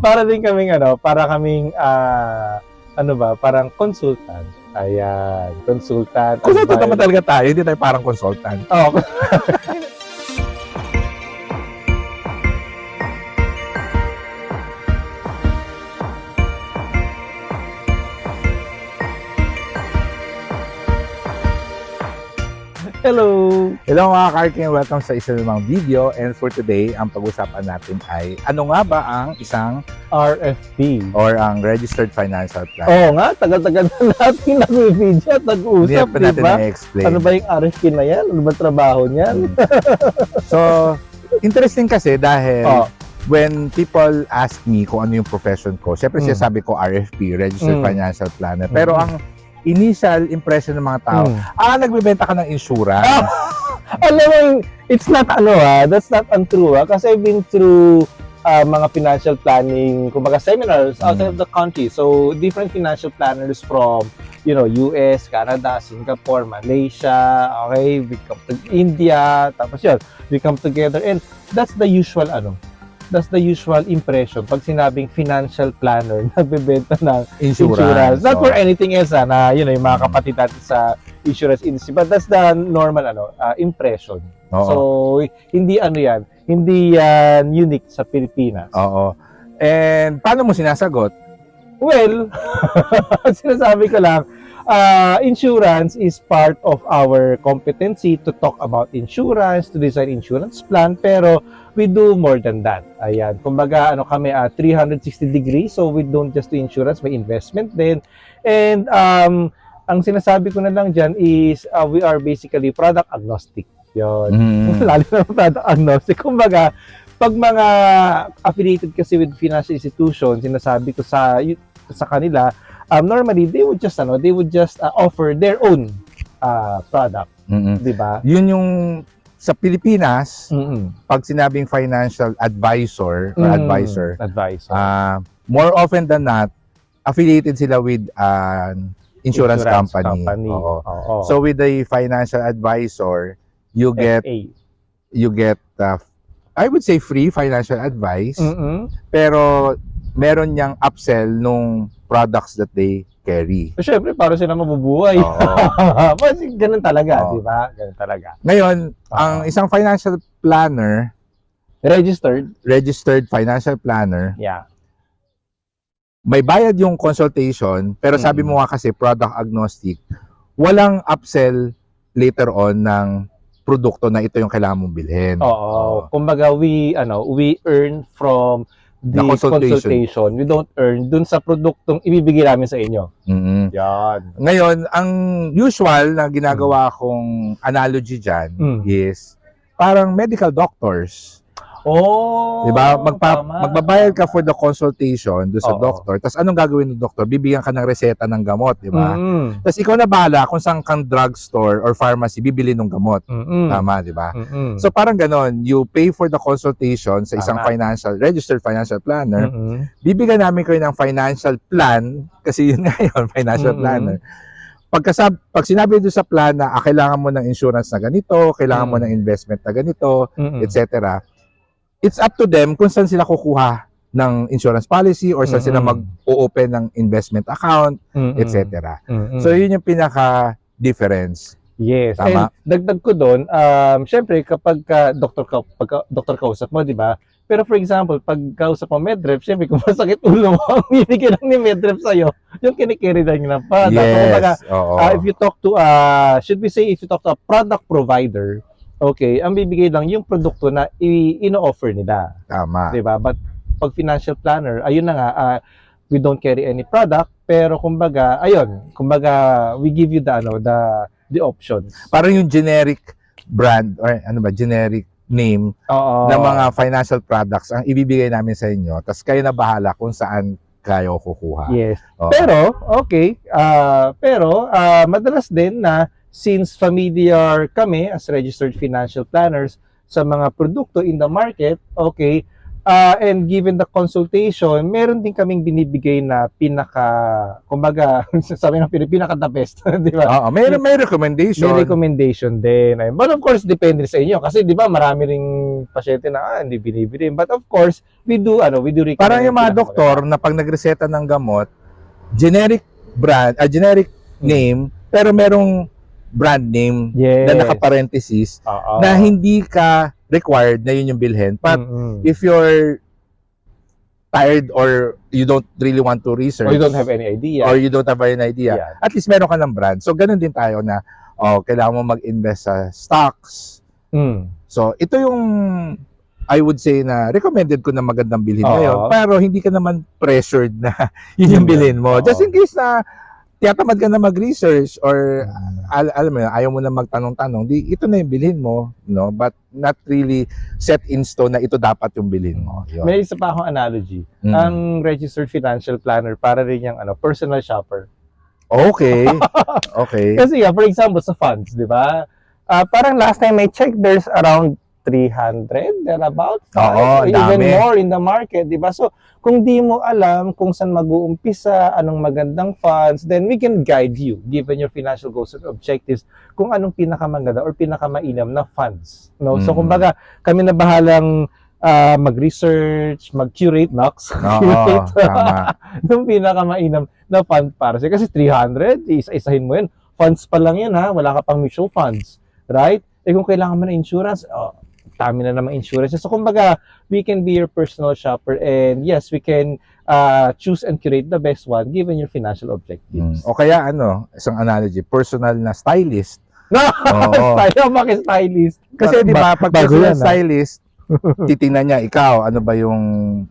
para din kaming para kaming ano ba, parang consultant. Ayan, consultant, Consultant naman advisor. talaga tayo, hindi tayo parang consultant. Oh, hello. Hello mga Karking, welcome sa isa namang video. And for today, ang pag-usapan natin ay ano nga ba ang isang RFP. or ang Registered Financial Plan? Oo nga, tagal-tagal na natin nag-video at Hindi nag-uusap, pa natin diba? na-explain. Ano ba yung RFP na yan? Ano ba trabaho niyan? So, interesting kasi dahil Oh. when people ask me kung ano yung profession ko, syempre sinasabi ko RFP, Registered Mm. Financial Planner. Pero ang initial impression ng mga tao, nagbebenta ka ng insurance. Alam mo, it's not that's not untrue kasi I've been through mga financial planning, kumbaga seminars outside of the country. So, different financial planners from, US, Canada, Singapore, Malaysia, okay, we come to India, tapos yun, we come together and that's the usual impression pag sinabing financial planner, nagbebenta ng insurance. Not for anything else na yung mga kapatid natin sa insurance industry, but that's the normal impression. Oo. So hindi yan unique sa Pilipinas. Oo. And paano mo sinasagot? Well, sinasabi ko lang, insurance is part of our competency to talk about insurance, to design insurance plan, pero we do more than that. Ayan, kumbaga kami 360 degrees, so we don't just do insurance, may investment din. And ang sinasabi ko na lang dyan is we are basically product agnostic. Yun. Lalo na product agnostic. Kumbaga, pag mga affiliated kasi with financial institutions, sinasabi ko sa kanila, normally they would just offer their own product, 'di ba? Yun yung sa Pilipinas, pag sinabing financial advisor or advisor, more often than not, affiliated sila with an insurance company. Oo. Oo. So with the financial advisor, you get I would say free financial advice, pero meron niyang upsell nung products that they carry. So, syempre, para sila mabubuhay. Kasi ganun talaga, di ba? Ganun talaga. Ngayon, ang isang financial planner, registered financial planner, may bayad yung consultation, pero sabi mo nga kasi product agnostic, walang upsell later on ng produkto na ito yung kailangan mong bilhin. Oo. Kumbaga, we earn from the consultation. We don't earn dun sa produktong ibibigay namin sa inyo. Yan. Ngayon, ang usual na ginagawa kong analogy dyan is parang medical doctors. Oh, diba? Magbabayad ka for the consultation doon sa doctor. Tapos anong gagawin ng doctor? Bibigyan ka ng reseta ng gamot, di ba? Tapos ikaw na bahala kung saan kang drugstore or pharmacy bibili ng gamot. Tama, di ba? So parang ganon, you pay for the consultation sa isang registered financial planner. Bibigyan namin kayo ng financial plan, kasi yun nga yun, financial planner. Pag sinabi doon sa plan na kailangan mo ng insurance na ganito, kailangan mo ng investment na ganito, etc. It's up to them kung saan sila kukuha ng insurance policy or saan sila mag-o-open ng investment account, etc. So, yun yung pinaka-difference. Yes. Tama? And dagdag ko doon, syempre, kapag doktor kausap mo, di ba? Pero for example, pag kausap mo medrep, syempre, kung masakit ulo mo, ang bibigyan lang ni medrep sa'yo, yung kinikerry lang ng product. Yes. If you talk to, if you talk to a product provider, okay, ang bibigay lang yung produkto na ino-offer nila. Tama. Diba? But pag financial planner, ayun na nga, we don't carry any product, pero kumbaga, we give you the options. Parang yung generic brand or generic name ng mga financial products ang ibibigay namin sa inyo, tapos kayo na bahala kung saan kayo kukuha. Yes. Pero madalas din na since familiar kami as registered financial planners sa mga produkto in the market, okay, And given the consultation, meron din kaming binibigay na kumbaga, sabi ng pinaka-the best, di ba? May recommendation. May recommendation din. But of course, depende sa inyo. Kasi di ba, marami ring pasyente na hindi binibili. But of course, we do recommend. Parang yung mga doktor na pag nagreseta ng gamot, generic brand, generic name, pero merong brand name na naka-parenthesis na hindi ka required na yun yung bilhin. But if you're tired or you don't really want to research or you don't have any idea at least meron ka ng brand. So ganun din tayo na kailangan mo mag-invest sa stocks. So ito yung I would say na recommended ko na magandang bilhin ngayon, pero hindi ka naman pressured na yun yung bilhin mo. Just in case na tiyatamad ka na mag-research or alam mo, ayaw mo na magtanong-tanong, ito na yung bilhin mo, no? But not really set in stone na ito dapat yung bilhin mo. Yun. May isa pa akong analogy. Ang registered financial planner para rin yung personal shopper. Okay. Okay. Kasi for example, sa funds, di ba? Parang last time I checked, there's around 300, thereabout, even more in the market, di ba? So, kung di mo alam kung saan mag-uumpisa, anong magandang funds, then we can guide you, given your financial goals and objectives, kung anong pinakamaganda or pinakamainam na funds. No? So, kumbaga, kami na bahalang mag-research, mag-curate, yung pinakamainam na fund para siya. Kasi 300, isa-isahin mo yun. Funds pa lang yun, wala ka pang mutual funds. Right? Kung kailangan mo na insurance, dami na naman insurance. So, kumbaga, we can be your personal shopper and yes, we can choose and curate the best one given your financial objectives. O kaya isang analogy, personal na stylist. Bakit stylist? Kasi di ba, pag personal stylist, titingnan niya ikaw, ano ba yung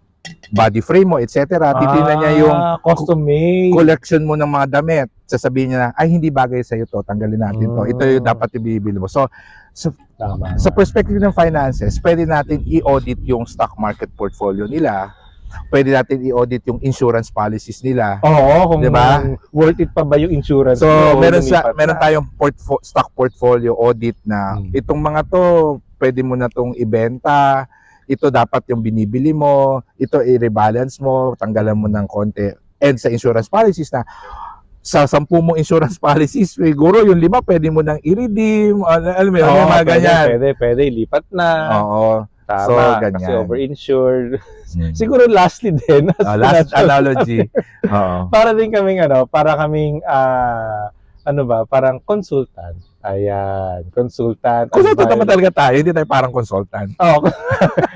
body frame mo, etc. Titingnan niya yung custom made collection mo ng mga damit. Sasabihin niya na, ay hindi bagay sa iyo to, tanggalin natin to. Ito yung dapat ibibili mo. So sa perspective ng finances, pwede natin i-audit yung stock market portfolio nila. Pwede natin i-audit yung insurance policies nila. Kung diba? Worth it pa ba yung insurance? So, meron tayong stock portfolio audit na itong mga to, pwede mo na tong ibenta. Ito dapat yung binibili mo. Ito i-rebalance mo, tanggalan mo ng konti. And sa insurance policies na sa 10 mong insurance policies, siguro yung 5 pwede mo nang i-redeem. Alam mo, mga ganyan. Pwede, lipat na. Tama, so, ganyan. Kasi over-insured. Siguro lastly din. Last analogy. Para din kaming, parang consultant. Ayan, consultant. Consultant naman talaga tayo, hindi tayo parang consultant.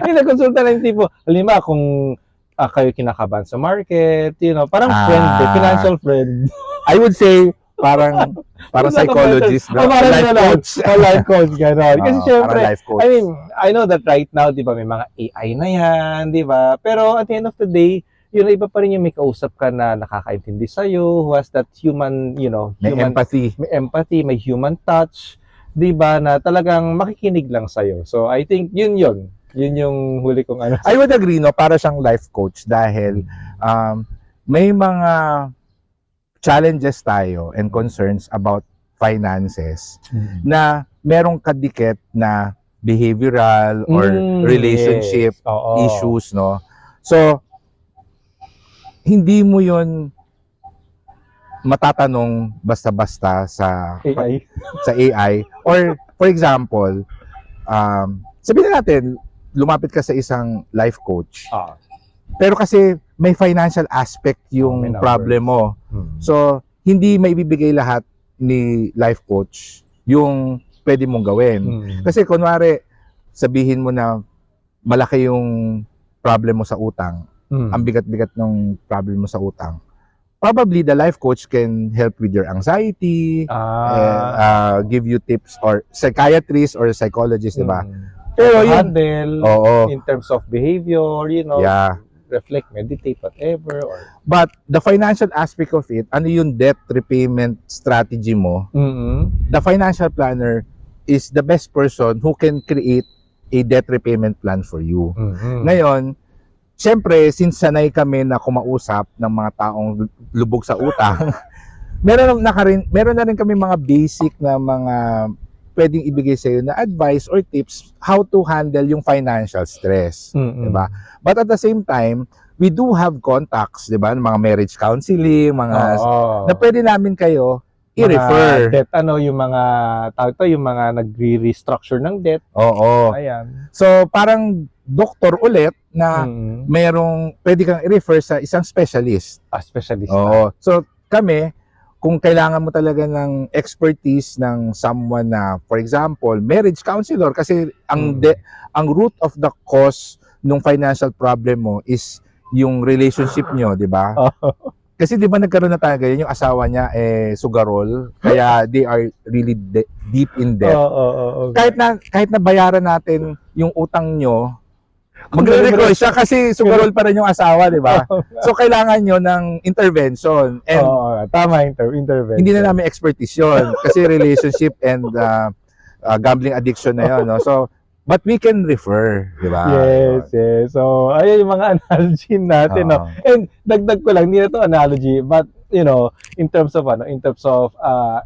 Hindi, consultant na yung tipo, halimbawa kung kayo kinakabahan sa market, parang friend, financial friend. I would say, parang psychologist, life coach. Life coach, gano'n. Kasi syempre, life coach. I mean, I know that right now, di ba, may mga AI na yan, di ba? Pero at the end of the day, iba pa rin yung may kausap ka na nakakaintindi sa'yo, who has that human, may empathy. May empathy, may human touch, di ba, na talagang makikinig lang sa'yo. So, I think, yun yung huli kong ano. I would agree, para siyang life coach dahil may mga challenges tayo and concerns about finances na merong kadikit na behavioral or relationship issues, no? So, hindi mo yun matatanong basta-basta sa AI. Or, for example, sabihin natin, lumapit ka sa isang life coach. Pero kasi may financial aspect yung problem mo. So, hindi maibibigay lahat ni life coach yung pwede mong gawin. Kasi kunwari, sabihin mo na malaki yung problem mo sa utang. Ang bigat-bigat ng problem mo sa utang. Probably the life coach can help with your anxiety, give you tips, or psychiatrist or psychologist, diba? Pero handle in terms of behavior, reflect, meditate, whatever. But the financial aspect of it, ano yung debt repayment strategy mo, the financial planner is the best person who can create a debt repayment plan for you. Ngayon, syempre, since sanay kami na kumausap ng mga taong lubog sa utang, meron na rin kami mga basic na mga pwedeng ibigay sa na advice or tips how to handle yung financial stress, 'di ba? But at the same time, we do have contacts, 'di ba? Mga marriage counseling, mga na pwede namin kayo i-refer. Debt, yung mga tawag to, yung mga nagre-restructure ng debt. Oo. Ayan. So, parang doktor ulit na merong pwede kang i-refer sa isang specialist. Specialist. Oo. So, kami, kung kailangan mo talaga ng expertise ng someone na, for example, marriage counselor, kasi ang root of the cause ng financial problem mo is yung relationship nyo, di ba? Kasi di ba nagkaroon na tayo ganyan, yung asawa niya sugarol, kaya they are really deep in debt. Kahit na bayaran natin yung utang nyo, magre-recoil siya kasi sugarol pa rin yung asawa, di ba? So, kailangan nyo ng intervention. And tama, intervention. Hindi na namin expertise yun kasi relationship and gambling addiction na yun. No? So, but we can refer, di ba? Yes. So, ayun yung mga analogy natin. No? And dagdag ko lang, hindi na to analogy, but in terms of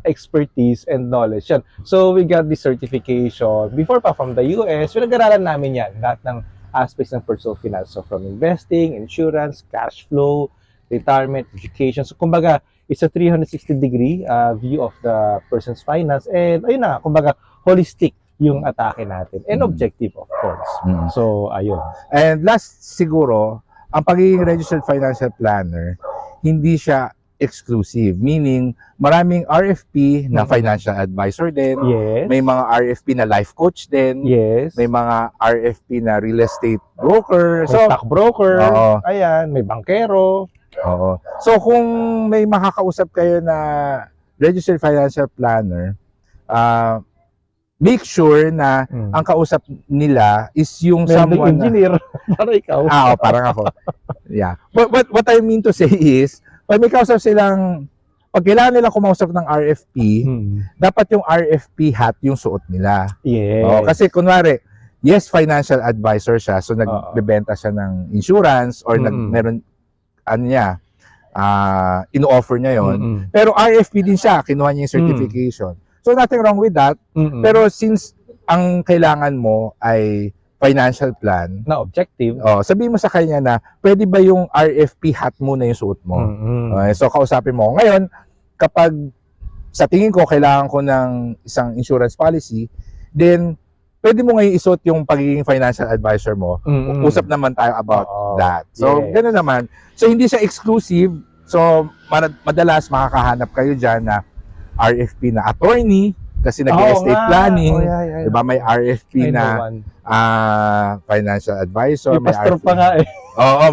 expertise and knowledge. Yan. So, we got the certification before pa from the US. Pinag-aralan namin yan, lahat ng aspects ng personal finance. So, from investing, insurance, cash flow, retirement, education. So, kumbaga, it's a 360-degree view of the person's finance. And, ayun na, kumbaga, holistic yung atake natin. And objective, of course. So, ayun. And last, siguro, ang pagiging registered financial planner, hindi siya exclusive. Meaning, maraming RFP na financial advisor din. Yes. May mga RFP na life coach din. Yes. May mga RFP na real estate broker. May stock broker. Ayan, may bankero. Oo. So, kung may makakausap kayo na registered financial planner, make sure na ang kausap nila is yung someone engineer. Para ikaw. Parang ako. Yeah. But what I mean to say is, pag may kausap silang, pag kailangan nila kumausap ng RFP, dapat yung RFP hat yung suot nila. Yes. Kasi kunwari, yes, financial advisor siya, so nagbebenta siya ng insurance or meron, ino-offer niya yon. Pero RFP din siya, kinuha niya yung certification. So nothing wrong with that. Pero since ang kailangan mo ay financial plan na objective, sabihin mo sa kanya na pwede ba yung RFP hat muna yung suot mo. So kausapin mo. Ngayon, kapag sa tingin ko kailangan ko ng isang insurance policy, then pwede mo ngayon isuot yung pagiging financial advisor mo. Usap naman tayo about that. So gano'n naman. So hindi siya exclusive. So madalas makakahanap kayo dyan na RFP na attorney kasi nag-estate planning. Diba may RFP na financial advisor. May pastor RFP, pa nga eh.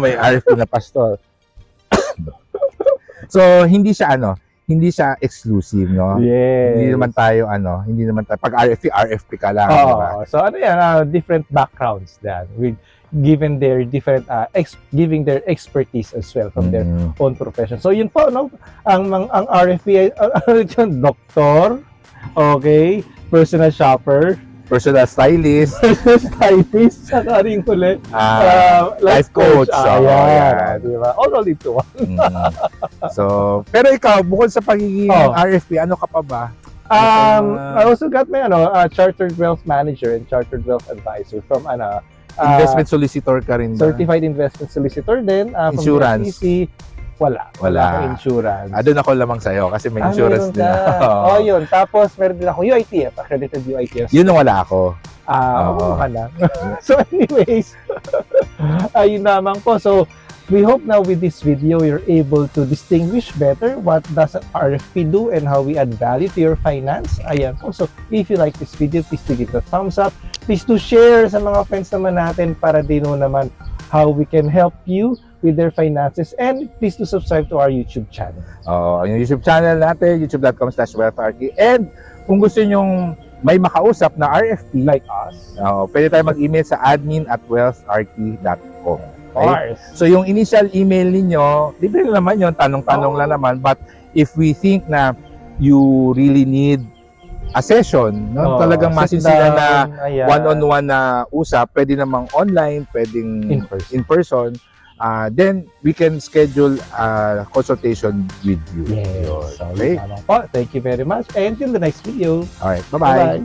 may RFP na pastor. So hindi siya exclusive, no? Yes. Hindi naman tayo pag RFP ka lang, diba? So different backgrounds then with given their different giving their expertise as well from their own profession. So yun po, no? Ang RFP doktor, okay, personal shopper, personal stylist, saka rin huli, life coach. Ayan, diba? All into one. So, pero ikaw, bukod sa pagiging RFP, ano ka pa ba? I also got my chartered wealth manager and chartered wealth advisor from investment solicitor ka rin ba? Certified investment solicitor din. Insurance? From Wala akong insurance. Doon ako lamang sa'yo kasi may insurance din. Yun. Tapos meron din ako UITF, accredited UITF. Yun ang wala ako. Ka lang. So anyways, ayun naman po. So, we hope now with this video, you're able to distinguish better what does an RFP do and how we add value to your finance. Ayan po. So, if you like this video, please do give it a thumbs up. Please do share sa mga friends naman natin para din naman how we can help you with their finances, and please do subscribe to our YouTube channel. Yung YouTube channel natin, youtube.com/wealtharchy. And kung gusto nyong may makausap na RFP like us, pwede tayo mag-email sa admin@wealtharchy.com. Okay? So yung initial email ninyo, libre na naman yun, tanong-tanong lang naman. But if we think na you really need a session, no? Talagang masisila na one-on-one na usap, pwede namang online, pwedeng in person. Then we can schedule a consultation with you. Yes. Okay? Thank you very much, and till the next video. Alright, bye-bye.